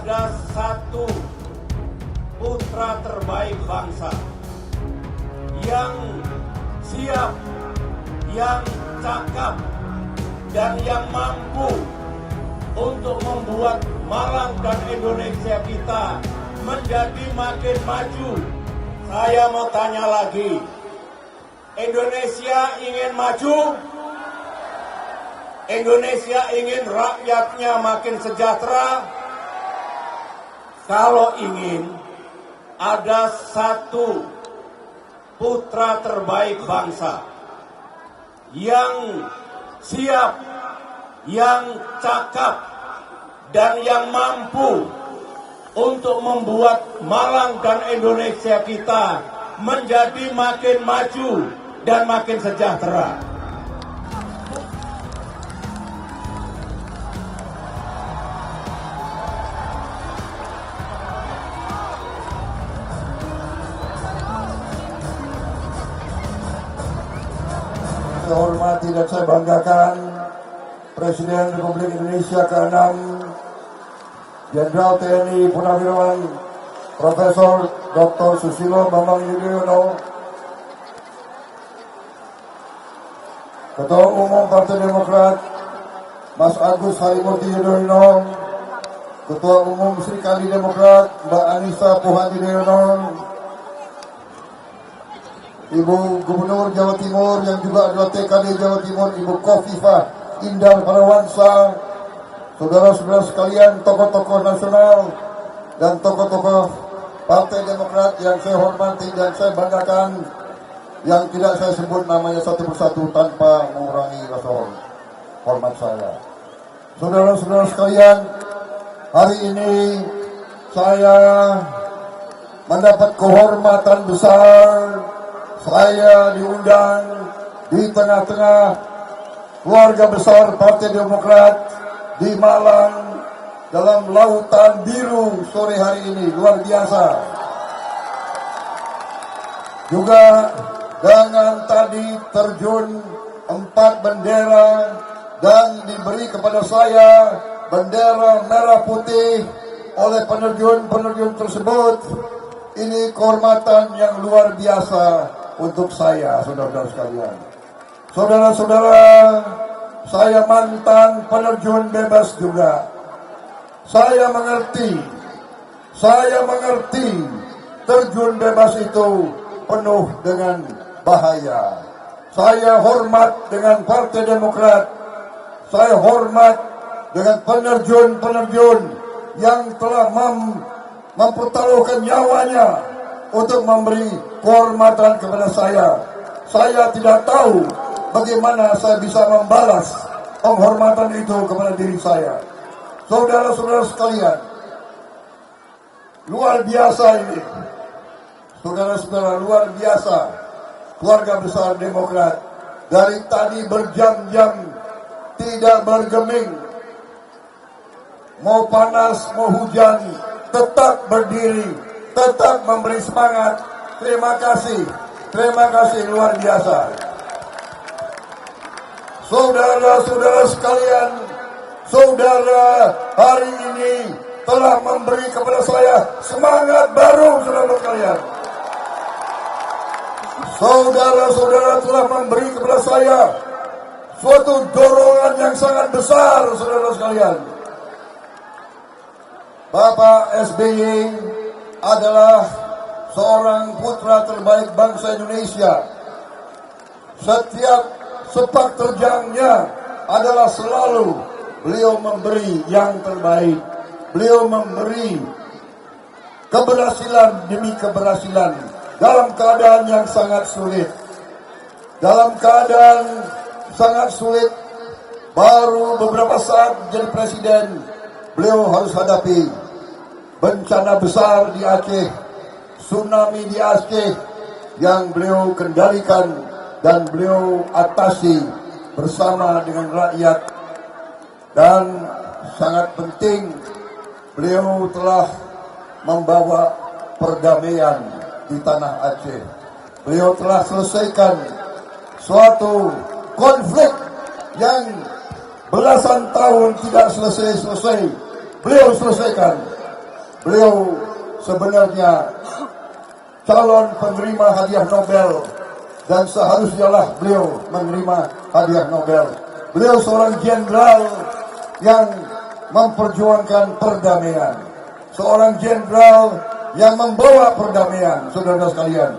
ada satu putra terbaik bangsa yang siap, yang cakap, dan yang mampu untuk membuat Malang dan Indonesia kita menjadi makin maju. Saya mau tanya lagi, Indonesia ingin maju? Indonesia ingin rakyatnya makin sejahtera? Kalau ingin, ada satu putra terbaik bangsa yang siap, yang cakap, dan yang mampu untuk membuat Malang dan Indonesia kita menjadi makin maju dan makin sejahtera. Saya hormati dan saya banggakan Presiden Republik Indonesia ke-6 Jenderal TNI Purnawirawan Profesor Dr. Susilo Bambang Yudhoyono, Ketua Umum Partai Demokrat Mas Agus Harimurti Yudhoyono, Ketua Umum Serikandi Demokrat Mbak Anissa Pohan Yudhoyono, Ibu Gubernur Jawa Timur yang juga adalah TKD Jawa Timur, Ibu Khofifah Indar Parawansa, saudara-saudara sekalian, tokoh-tokoh nasional dan tokoh-tokoh Partai Demokrat yang saya hormati dan saya banggakan, yang tidak saya sebut namanya satu persatu tanpa mengurangi rasa hormat saya. Saudara-saudara sekalian, hari ini saya mendapat kehormatan besar. Saya diundang di tengah-tengah keluarga besar Partai Demokrat di Malang dalam lautan biru sore hari ini, luar biasa. Juga dengan tadi terjun 4 bendera dan diberi kepada saya bendera merah putih oleh penerjun-penerjun tersebut. Ini kehormatan yang luar biasa untuk saya, saudara-saudara sekalian. Saudara-saudara, saya mantan penerjun bebas juga. Saya mengerti terjun bebas itu penuh dengan bahaya. Saya hormat dengan Partai Demokrat. Saya hormat dengan penerjun-penerjun yang telah mempertaruhkan nyawanya untuk memberi kehormatan kepada saya. Saya tidak tahu bagaimana saya bisa membalas penghormatan itu kepada diri saya. Saudara-saudara sekalian, luar biasa ini. Saudara-saudara, luar biasa. Keluarga besar Demokrat dari tadi berjam-jam tidak bergeming. Mau panas, mau hujan, tetap berdiri, tetap memberi semangat. Terima kasih luar biasa. Saudara-saudara sekalian, saudara hari ini telah memberi kepada saya semangat baru, saudara sekalian. Saudara-saudara telah memberi kepada saya suatu dorongan yang sangat besar, saudara sekalian. Bapak SBY adalah seorang putra terbaik bangsa Indonesia. Setiap sepak terjangnya adalah selalu beliau memberi yang terbaik. Beliau memberi keberhasilan demi keberhasilan dalam keadaan yang sangat sulit. Dalam keadaan sangat sulit, baru beberapa saat menjadi presiden, beliau harus hadapi bencana besar di Aceh, tsunami di Aceh yang beliau kendalikan dan beliau atasi bersama dengan rakyat. Dan sangat penting, beliau telah membawa perdamaian di tanah Aceh. Beliau telah selesaikan suatu konflik yang belasan tahun tidak selesai-selesai. Beliau selesaikan. beliau sebenarnya calon penerima hadiah Nobel dan seharusnya lah beliau menerima hadiah Nobel. Beliau seorang jenderal yang memperjuangkan perdamaian, seorang jenderal yang membawa perdamaian, saudara sekalian.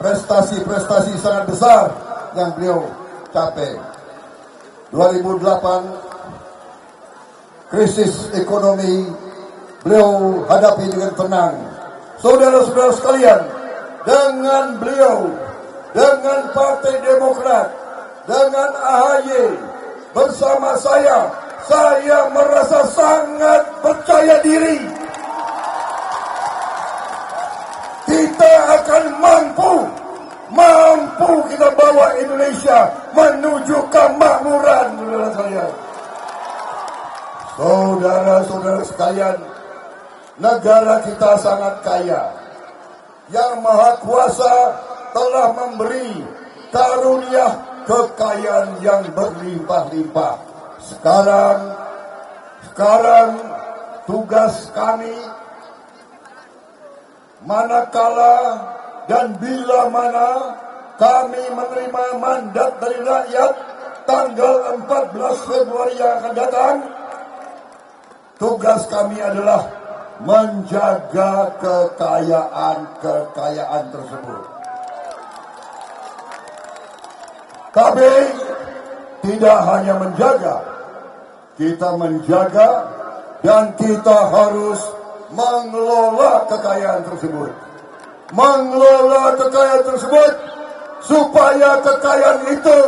Prestasi-prestasi sangat besar yang beliau capai. 2008 krisis ekonomi beliau hadapi dengan tenang. Saudara-saudara sekalian, dengan beliau, dengan Partai Demokrat, dengan AHY bersama saya merasa sangat percaya diri. Kita akan mampu kita bawa Indonesia menuju kemakmuran, saudara sekalian. Saudara-saudara sekalian, negara kita sangat kaya. Yang Maha Kuasa telah memberi karunia kekayaan yang berlimpah-limpah. Sekarang tugas kami, manakala dan bila mana kami menerima mandat dari rakyat tanggal 14 Februari yang akan datang, tugas kami adalah menjaga kekayaan tersebut. Tapi tidak hanya menjaga, kita menjaga dan kita harus mengelola kekayaan tersebut. Mengelola kekayaan tersebut supaya kekayaan itu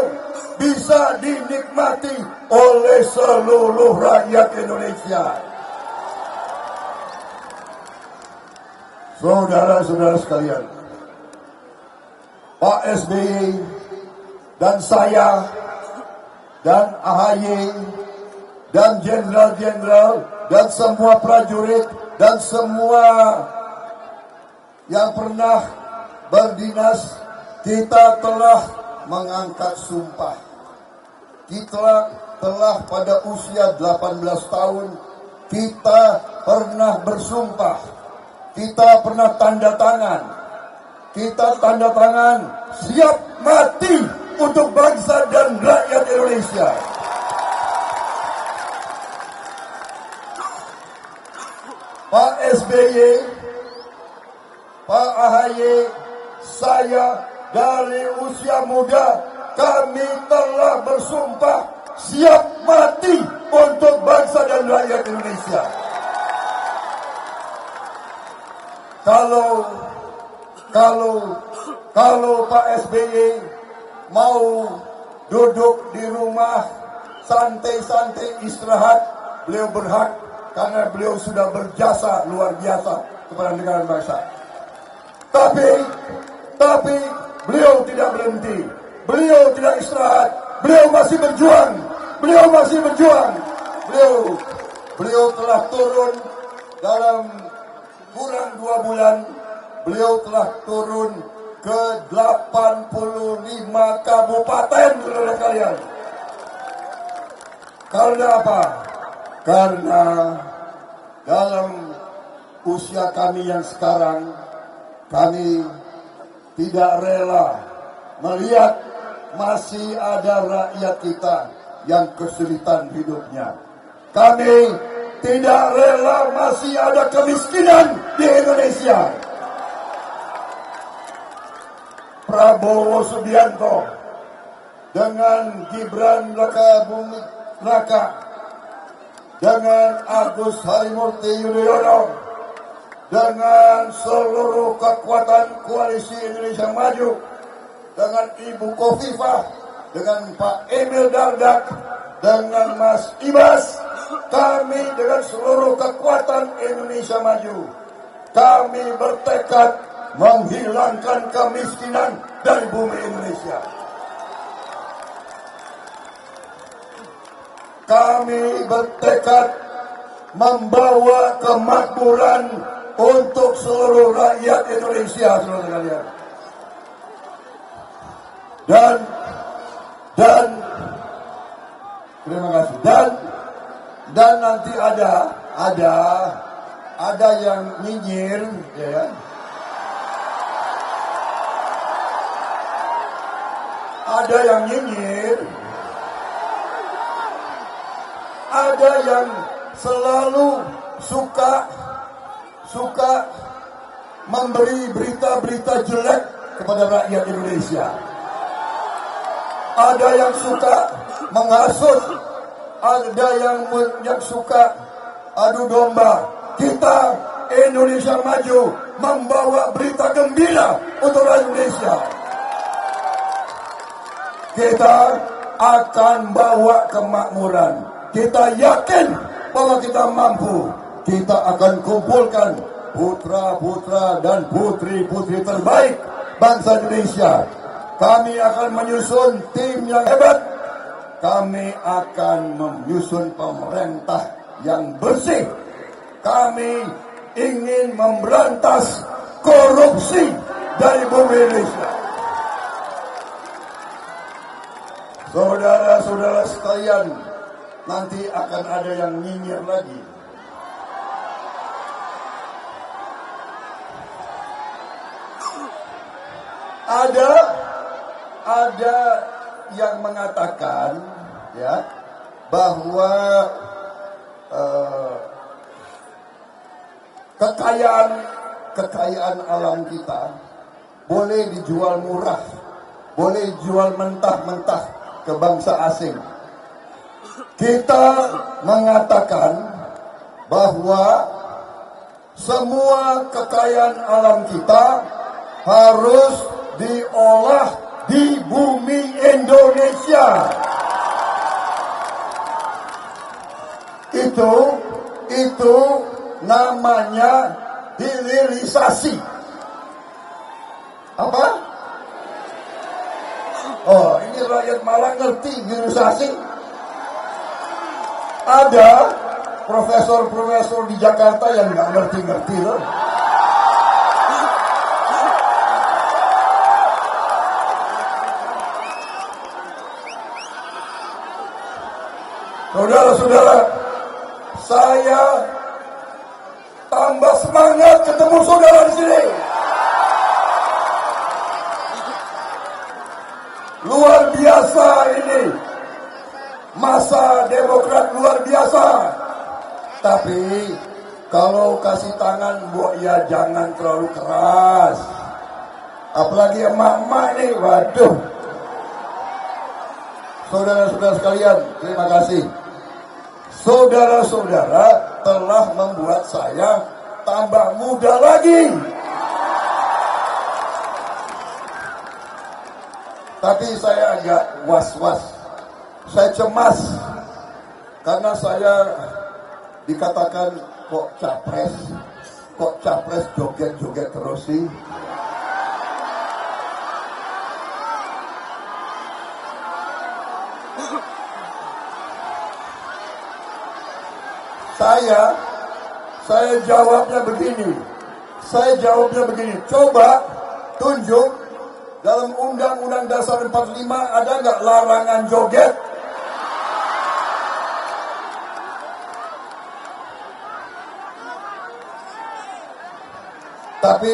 bisa dinikmati oleh seluruh rakyat Indonesia. Saudara-saudara sekalian, Pak SBY dan saya dan AHY dan jenderal-jenderal dan semua prajurit dan semua yang pernah berdinas, kita telah mengangkat sumpah. Kita telah pada usia 18 tahun, kita pernah bersumpah. Kita pernah tanda tangan. Kita tanda tangan siap mati untuk bangsa dan rakyat Indonesia. Pak SBY, Pak AHY, saya dari usia muda, kami telah bersumpah siap mati untuk bangsa dan rakyat Indonesia. Kalau Pak SBY mau duduk di rumah santai-santai istirahat, beliau berhak karena beliau sudah berjasa luar biasa kepada negara bangsa. Tapi beliau tidak berhenti, beliau tidak istirahat, beliau masih berjuang, beliau telah turun dalam kurang 2 bulan, beliau telah turun ke 85 kabupaten, saudara sekalian. Karena apa? Karena dalam usia kami yang sekarang, kami tidak rela melihat masih ada rakyat kita yang kesulitan hidupnya. Kami tidak rela masih ada kemiskinan di Indonesia. Prabowo Subianto dengan Gibran Rakabuming Raka, dengan Agus Harimurti Yudhoyono, dengan seluruh kekuatan koalisi Indonesia Maju, dengan Ibu Khofifah, dengan Pak Emil Dardak, dengan Mas Ibas, kami dengan seluruh kekuatan Indonesia Maju, kami bertekad menghilangkan kemiskinan dari bumi Indonesia. Kami bertekad membawa kemakmuran untuk seluruh rakyat Indonesia, saudara sekalian. Dan terima kasih. Dan nanti ada yang nyinyir, ya. Ada yang nyinyir, ada yang selalu suka memberi berita-berita jelek kepada rakyat Indonesia. Ada yang suka menghasut, ada yang suka adu domba. Kita Indonesia Maju membawa berita gembira untuk rakyat Indonesia. Kita akan bawa kemakmuran. Kita yakin bahwa kita mampu. Kita akan kumpulkan putra-putra dan putri-putri terbaik bangsa Indonesia. Kami akan menyusun tim yang hebat. Kami akan menyusun pemerintah yang bersih. Kami ingin memberantas korupsi dari bumi Indonesia. Saudara-saudara sekalian, nanti akan ada yang nyinyir lagi. Ada yang mengatakan, ya, bahwa kekayaan alam kita boleh dijual murah, boleh dijual mentah-mentah ke bangsa asing. Kita mengatakan bahwa semua kekayaan alam kita harus diolah di bumi Indonesia. Itu namanya hilirisasi. Apa? Oh, ini rakyat Malang ngerti hilirisasi? Ada profesor-profesor di Jakarta yang nggak ngerti-ngerti loh. Saudara-saudara, saya tambah semangat ketemu saudara di sini. Luar biasa ini. Masa Demokrat luar biasa. Tapi kalau kasih tangan, ya jangan terlalu keras. Apalagi emak-emak ini, waduh. Saudara-saudara sekalian, terima kasih. Saudara-saudara telah membuat saya tambah muda lagi. Tapi saya agak was-was. Saya cemas. Karena saya dikatakan kok capres joget-joget terus sih. Saya jawabnya begini. Coba tunjuk dalam Undang-Undang Dasar 45 ada nggak larangan joget? Tapi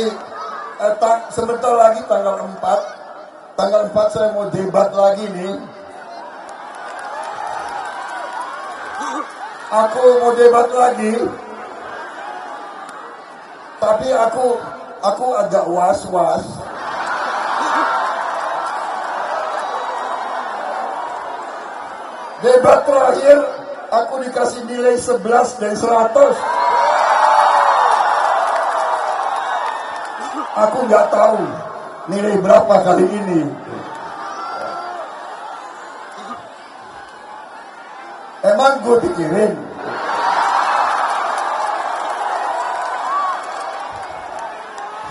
sebentar lagi tanggal 4 saya mau debat lagi nih. Aku mau debat lagi, tapi aku agak was-was. Debat terakhir, aku dikasih nilai 11 dari 100. Aku nggak tahu nilai berapa kali ini. Emang gue pikirin.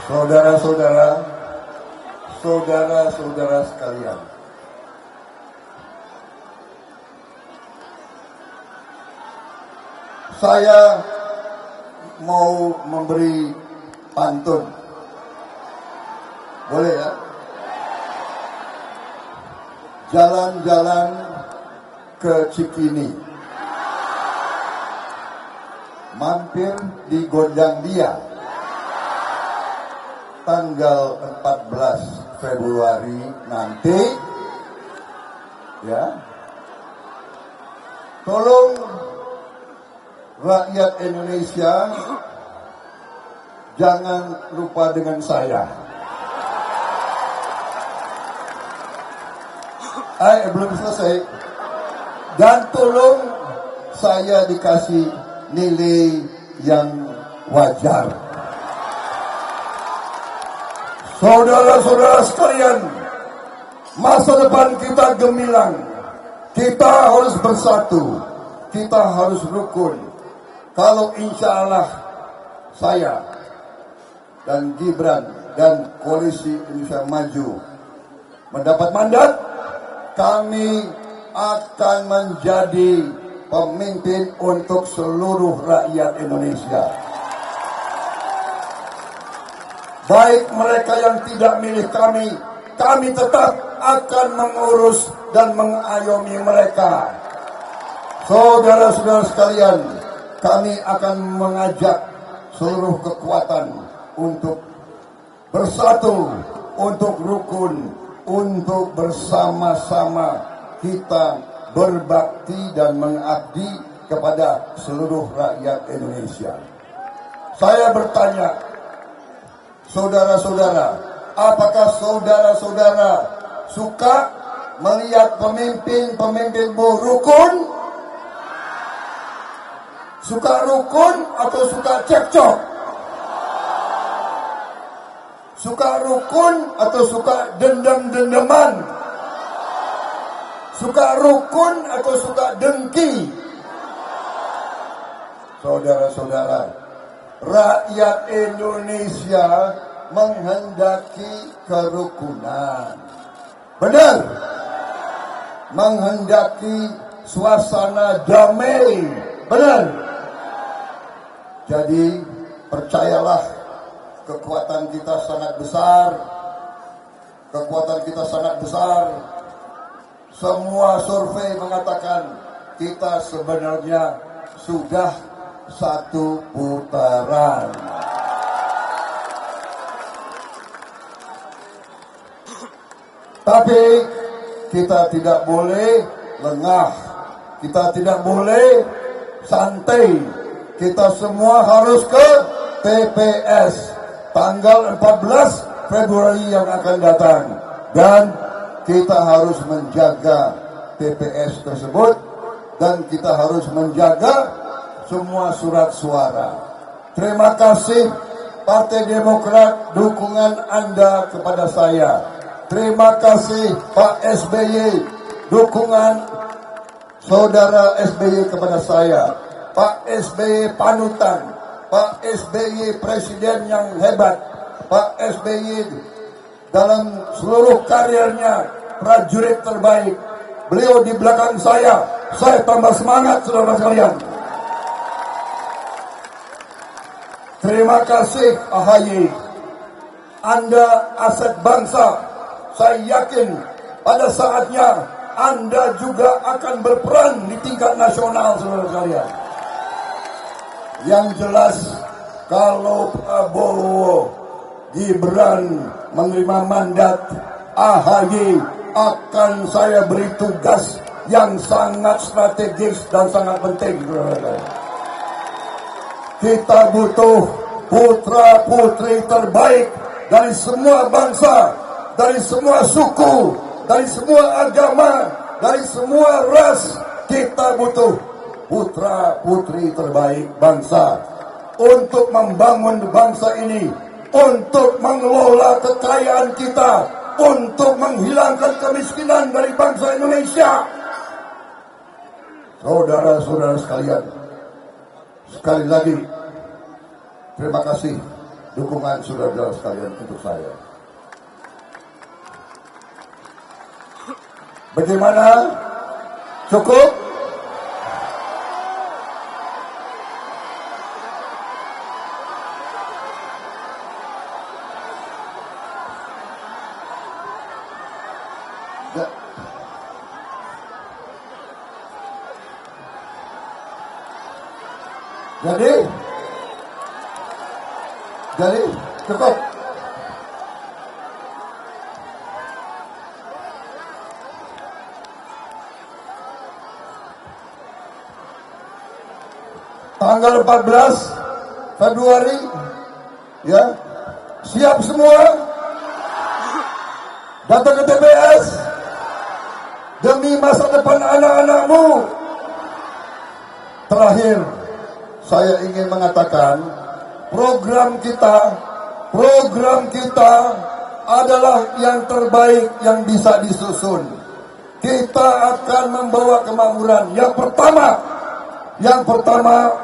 Saudara-saudara sekalian, saya mau memberi pantun. Boleh ya? Jalan-jalan ke Cikini, mampir di Gondangdia tanggal 14 Februari nanti, ya. Tolong rakyat Indonesia jangan lupa dengan saya. Belum selesai. Dan tolong saya dikasih nilai yang wajar. Saudara-saudara sekalian, masa depan kita gemilang. Kita harus bersatu. Kita harus rukun. Kalau insya Allah saya dan Gibran dan Koalisi Indonesia Maju mendapat mandat, kami akan menjadi pemimpin untuk seluruh rakyat Indonesia. Baik mereka yang tidak milih kami tetap akan mengurus dan mengayomi mereka. Saudara-saudara sekalian, kami akan mengajak seluruh kekuatan untuk bersatu, untuk rukun, untuk bersama-sama kita berbakti dan mengabdi kepada seluruh rakyat Indonesia. Saya bertanya, saudara-saudara, apakah saudara-saudara suka melihat pemimpin-pemimpinmu rukun? Suka rukun atau suka cekcok? Suka rukun atau suka dendam-dendaman? Suka rukun atau suka dengki? Saudara-saudara, rakyat Indonesia menghendaki kerukunan. Benar. Menghendaki suasana damai. Benar. Jadi percayalah, kekuatan kita sangat besar. Kekuatan kita sangat besar. Semua survei mengatakan kita sebenarnya sudah satu putaran. Tapi kita tidak boleh lengah. Kita tidak boleh santai. Kita semua harus ke TPS tanggal 14 Februari yang akan datang. Dan kita harus menjaga TPS tersebut. Dan kita harus menjaga semua surat suara. Terima kasih Partai Demokrat dukungan Anda kepada saya. Terima kasih Pak SBY dukungan Saudara SBY kepada saya. Pak SBY panutan, Pak SBY presiden yang hebat, Pak SBY dalam seluruh karirnya prajurit terbaik. Beliau di belakang saya tambah semangat, saudara sekalian. Terima kasih AHY, Anda aset bangsa. Saya yakin pada saatnya Anda juga akan berperan di tingkat nasional, saudara sekalian. Yang jelas, kalau Prabowo Gibran menerima mandat, AHY akan saya beri tugas yang sangat strategis dan sangat penting. Kita butuh putra-putri terbaik dari semua bangsa, dari semua suku, dari semua agama, dari semua ras. Kita butuh putra-putri terbaik bangsa untuk membangun bangsa ini, untuk mengelola kekayaan kita, untuk menghilangkan kemiskinan dari bangsa Indonesia. Saudara-saudara sekalian, sekali lagi terima kasih dukungan saudara-saudara sekalian untuk saya. Bagaimana? Cukup? Jadi cukup. Tanggal 14 Februari, ya, siap semua datang ke TPS demi masa depan anak-anakmu. Terakhir, saya ingin mengatakan program kita adalah yang terbaik yang bisa disusun. Kita akan membawa kemakmuran. Yang pertama,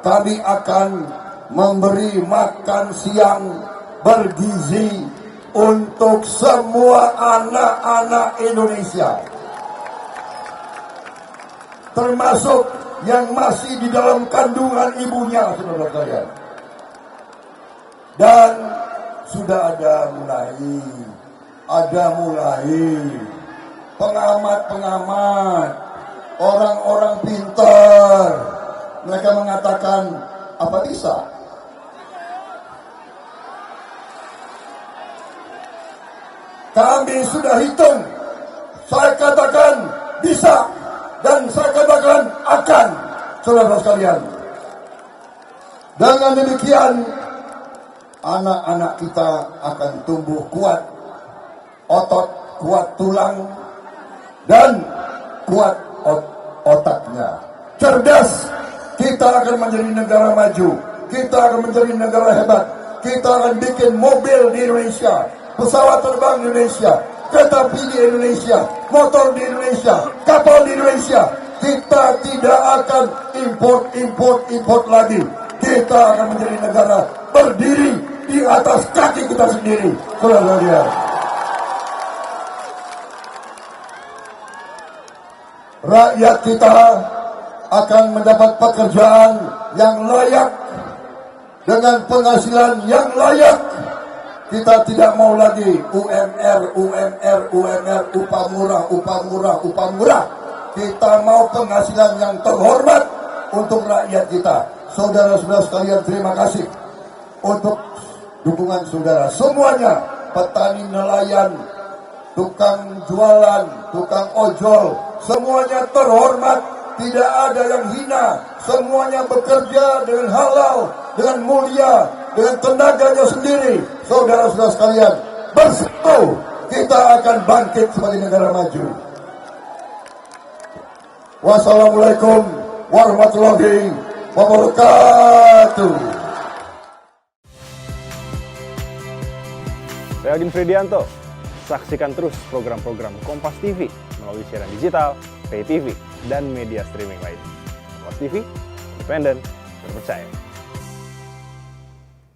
kami akan memberi makan siang bergizi untuk semua anak-anak Indonesia, termasuk yang masih di dalam kandungan ibunya, saudara sekalian. Dan sudah ada mulai pengamat-pengamat, orang-orang pintar, mereka mengatakan, apa bisa? Kami sudah hitung, saya katakan bisa, dan saya katakan akan, saudara sekalian. Dengan demikian, anak-anak kita akan tumbuh kuat, otot, kuat tulang, dan kuat otaknya. Cerdas, kita akan menjadi negara maju, kita akan menjadi negara hebat, kita akan bikin mobil di Indonesia, pesawat terbang di Indonesia, kereta api di Indonesia, motor di Indonesia, kapal di Indonesia. Kita tidak akan import lagi. Kita akan menjadi negara berdiri di atas kaki kita sendiri. Saudara-saudara, rakyat kita akan mendapat pekerjaan yang layak dengan penghasilan yang layak. Kita tidak mau lagi UMR, upah murah. Kita mau penghasilan yang terhormat untuk rakyat kita. Saudara-saudara sekalian, terima kasih untuk dukungan saudara. Semuanya, petani, nelayan, tukang jualan, tukang ojol, semuanya terhormat. Tidak ada yang hina. Semuanya bekerja dengan halal, dengan mulia, dengan tenaganya sendiri. Saudara-saudara sekalian, bersatu kita akan bangkit sebagai negara maju. Wassalamualaikum warahmatullahi wabarakatuh. Saya Agin Fridianto. Saksikan terus program-program Kompas TV melalui siaran digital, pay TV, dan media streaming lain. Kompas TV, independen, terpercaya.